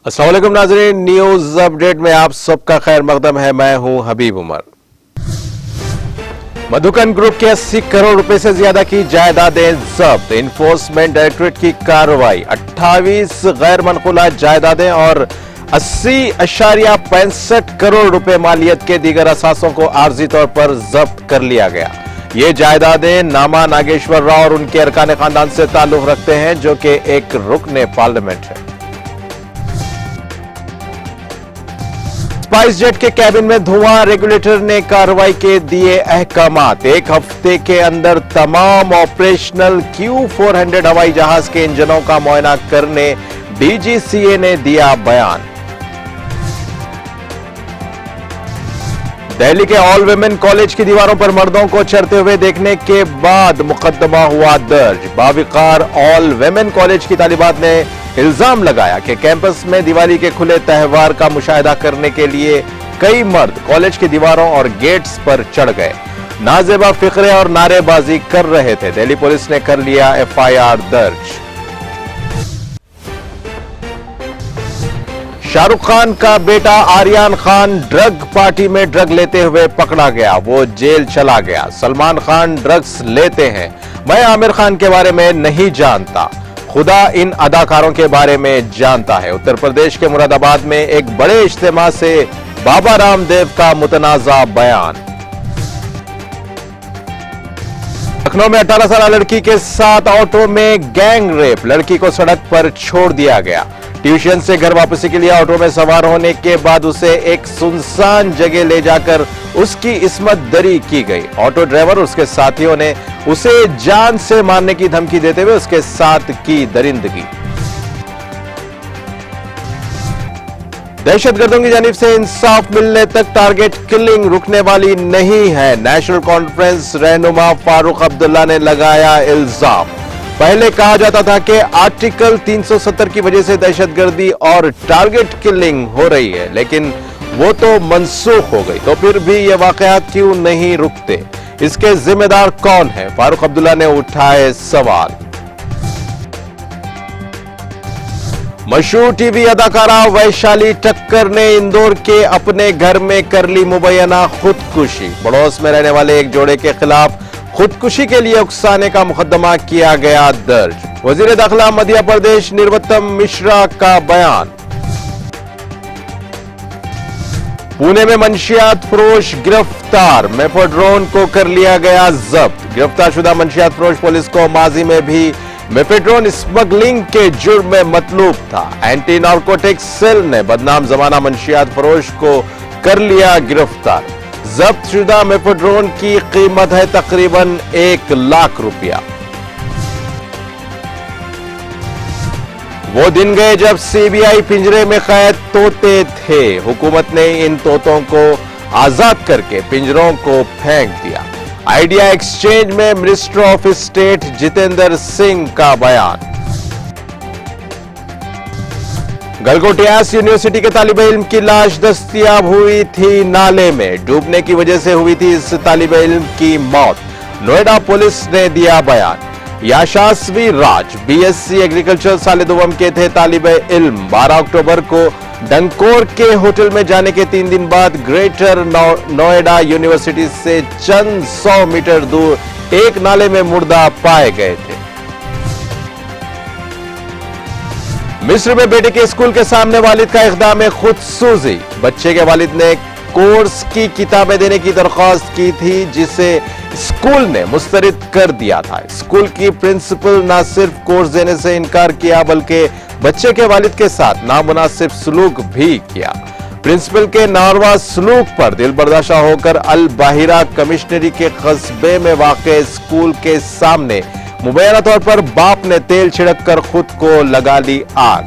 अस्सलाम वालेकुम नाज़रीन, न्यूज अपडेट में आप सबका खैर मकदम है। मैं हूं हबीब उमर। मधुकन ग्रुप के 80 करोड़ रुपए से ज्यादा की जायदादें जब्त, इन्फोर्समेंट डायरेक्टरेट की कार्रवाई। 28 गैर मनकुला जायदादें और 80.65 करोड़ रुपए मालियत के दीगर असासों को आर्जी तौर पर जब्त कर लिया गया। ये जायदादें नामा नागेश्वर राव और उनके अरकान खानदान से ताल्लुक रखते हैं, जो कि एक रुकन पार्लियामेंट है। स्पाइस जेट के कैबिन में धुआं, रेगुलेटर ने कार्रवाई के दिए अहकामात। एक हफ्ते के अंदर तमाम ऑपरेशनल Q400 हवाई जहाज के इंजनों का मुआयना करने DGCA ने दिया बयान। दिल्ली के ऑल वुमेन कॉलेज की दीवारों पर मर्दों को चढ़ते हुए देखने के बाद मुकदमा हुआ दर्ज। बाविकार ऑल वुमेन कॉलेज की तालिबात ने इल्जाम लगाया कि कैंपस में दिवाली के खुले त्यौहार का मुशाहिदा करने के लिए कई मर्द कॉलेज की दीवारों और गेट्स पर चढ़ गए, नाजेबा फिक्रे और नारेबाजी कर रहे थे। दिल्ली पुलिस ने कर लिया FIR दर्ज। शाहरुख खान का बेटा आर्यन खान ड्रग पार्टी में ड्रग लेते हुए पकड़ा गया, वो जेल चला गया। सलमान खान ड्रग्स लेते हैं, मैं आमिर खान के बारे में नहीं जानता, खुदा इन अदाकारों के बारे में जानता है। उत्तर प्रदेश के मुरादाबाद में एक बड़े इज्तिमा से बाबा रामदेव का मुतनाजा बयान। लखनऊ में 18 साल लड़की के साथ ऑटो में गैंग रेप, लड़की को सड़क पर छोड़ दिया गया। ट्यूशन से घर वापसी के लिए ऑटो में सवार होने के बाद उसे एक सुनसान जगह ले जाकर उसकी इस्मत दरी की गई। ऑटो ड्राइवर और उसके साथियों ने उसे जान से मारने की धमकी देते हुए उसके साथ की दरिंदगी। दहशतगर्दों की जानिब से इंसाफ मिलने तक टारगेट किलिंग रुकने वाली नहीं है, नेशनल कॉन्फ्रेंस रहनुमा फारूक अब्दुल्ला ने लगाया इल्जाम। पहले कहा जाता था कि आर्टिकल 370 की वजह से दहशतगर्दी और टारगेट किलिंग हो रही है, लेकिन वो तो मनसूख हो गई, तो फिर भी ये वाकयात क्यों नहीं रुकते? इसके जिम्मेदार कौन है? फारूक अब्दुल्ला ने उठाए सवाल। मशहूर टीवी अदाकारा वैशाली ठक्कर ने इंदौर के अपने घर में कर ली मुबैना खुदकुशी। पड़ोस में रहने वाले एक जोड़े के खिलाफ खुदकुशी के लिए उकसाने का मुकदमा किया गया दर्ज। वजीर दाखिला मध्य प्रदेश निर्वतम मिश्रा का बयान। पुणे में मंशियात फरोश गिरफ्तार, मेफेड्रोन को कर लिया गया जब्त। गिरफ्तारशुदा मंशियात फरोश पुलिस को माजी में भी मेफेड्रोन स्मगलिंग के जुर्म में मतलूब था। एंटी नार्कोटिक्स सेल ने बदनाम जमाना मंशियात फरोश को कर लिया गिरफ्तार। जब्त शुदा मेफेड्रोन की कीमत है तकरीबन 1 लाख रुपया। वो दिन गए जब CBI पिंजरे में कैद तोते थे, हुकूमत ने इन तोतों को आजाद करके पिंजरों को फेंक दिया। आइडिया एक्सचेंज में minister of state Jitendra Singh का बयान। गलगोटियास यूनिवर्सिटी के तालिब इल्म की लाश दस्तयाब हुई थी नाले में, डूबने की वजह से हुई थी इस तालिब इल्म की मौत। नोएडा पुलिस ने दिया बयान। याशास्वी राज BSc एग्रीकल्चर साल दोम के थे तालिब इल्म। 12 अक्टूबर को डंकोर के होटल में जाने के 3 दिन बाद ग्रेटर नोएडा यूनिवर्सिटी से चंद 100 मीटर दूर एक नाले में मुर्दा पाए गए थे। मिस्र में बेटे के स्कूल के सामने वालिद का इक़दाम खुदसूसी। बच्चे के वालिद ने कोर्स की किताबें देने की दरख्वास्त की थी, जिसे स्कूल ने मुस्तरद कर दिया था। स्कूल की प्रिंसिपल न सिर्फ कोर्स देने से इनकार किया, बल्कि बच्चे के वालिद के साथ नामुनासिब सलूक भी किया। प्रिंसिपल के नारवा सलूक पर दिल बर्दाशा होकर अल बाहिरा कमिश्नरी के कस्बे में वाक़े स्कूल के सामने मुबैना तौर पर बाप ने तेल छिड़क कर खुद को लगा ली आग।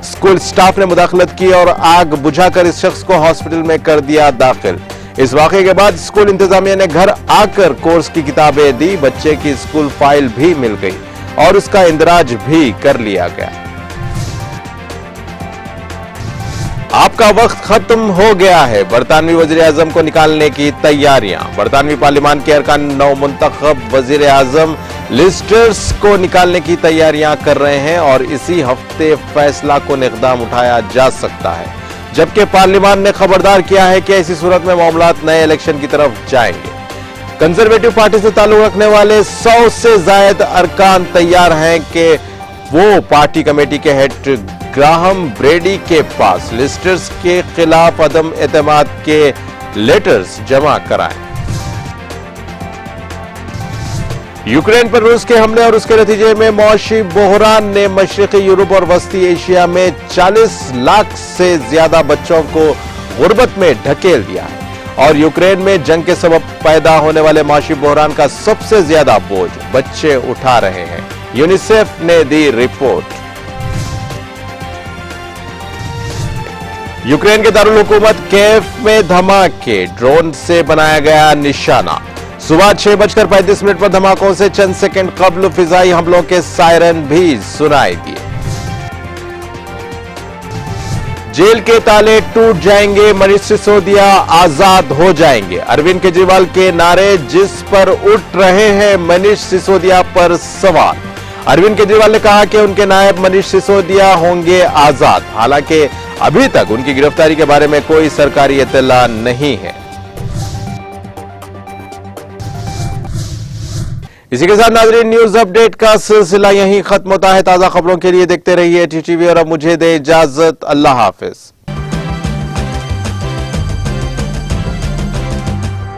स्कूल स्टाफ ने मुदाखलत की और आग बुझाकर इस शख्स को हॉस्पिटल में कर दिया दाखिल। इस वाक़े के बाद स्कूल इंतजामिया ने घर आकर कोर्स की किताबें दी, बच्चे की स्कूल फाइल भी मिल गई और उसका इंदराज भी कर लिया गया। आपका वक्त खत्म हो गया है। बरतानवी वजीर आजम को निकालने की तैयारियां। बरतानवी पार्लियामान के अरकान नौ मुंतखब वजीर आजम लिस्टर्स को निकालने की तैयारियां कर रहे हैं और इसी हफ्ते फैसला कुन इक़दाम उठाया जा सकता है, जबकि पार्लियामान ने खबरदार किया है कि ऐसी सूरत में मामलात नए इलेक्शन की तरफ जाएंगे। कंजर्वेटिव पार्टी से ताल्लुक रखने वाले 100 से ज्यादा अरकान तैयार हैं कि वो पार्टी कमेटी के हेड ग्राहम ब्रेडी के पास लिस्टर्स के खिलाफ अदम एतमाद के लेटर्स जमा कराएं। यूक्रेन पर रूस के हमले और उसके नतीजे में मौशी बहरान ने मशरक़ी यूरोप और वस्ती एशिया में 40 लाख से ज्यादा बच्चों को गुर्बत में ढकेल दिया है और यूक्रेन में जंग के सबब पैदा होने वाले मौशी बहरान का सबसे ज्यादा बोझ बच्चे उठा रहे हैं। यूनिसेफ ने दी रिपोर्ट। यूक्रेन के दारुल हुकूमत कीव में धमाके, ड्रोन से बनाया गया निशाना। सुबह 6:35 पर धमाकों से चंद सेकंड कबल फिजाई हमलों के सायरन भी सुनाई दिए। जेल के ताले टूट जाएंगे, मनीष सिसोदिया आजाद हो जाएंगे। अरविंद केजरीवाल के नारे जिस पर उठ रहे हैं मनीष सिसोदिया पर सवाल। अरविंद केजरीवाल ने कहा कि उनके नायब मनीष सिसोदिया होंगे आजाद, हालांकि अभी तक उनकी गिरफ्तारी के बारे में कोई सरकारी इत्तला नहीं है। इसी के साथ नाज़रीन न्यूज अपडेट का सिलसिला यहीं खत्म होता है। ताजा खबरों के लिए देखते रहिए टीटीवी और अब मुझे दे इजाजत। अल्लाह हाफिज।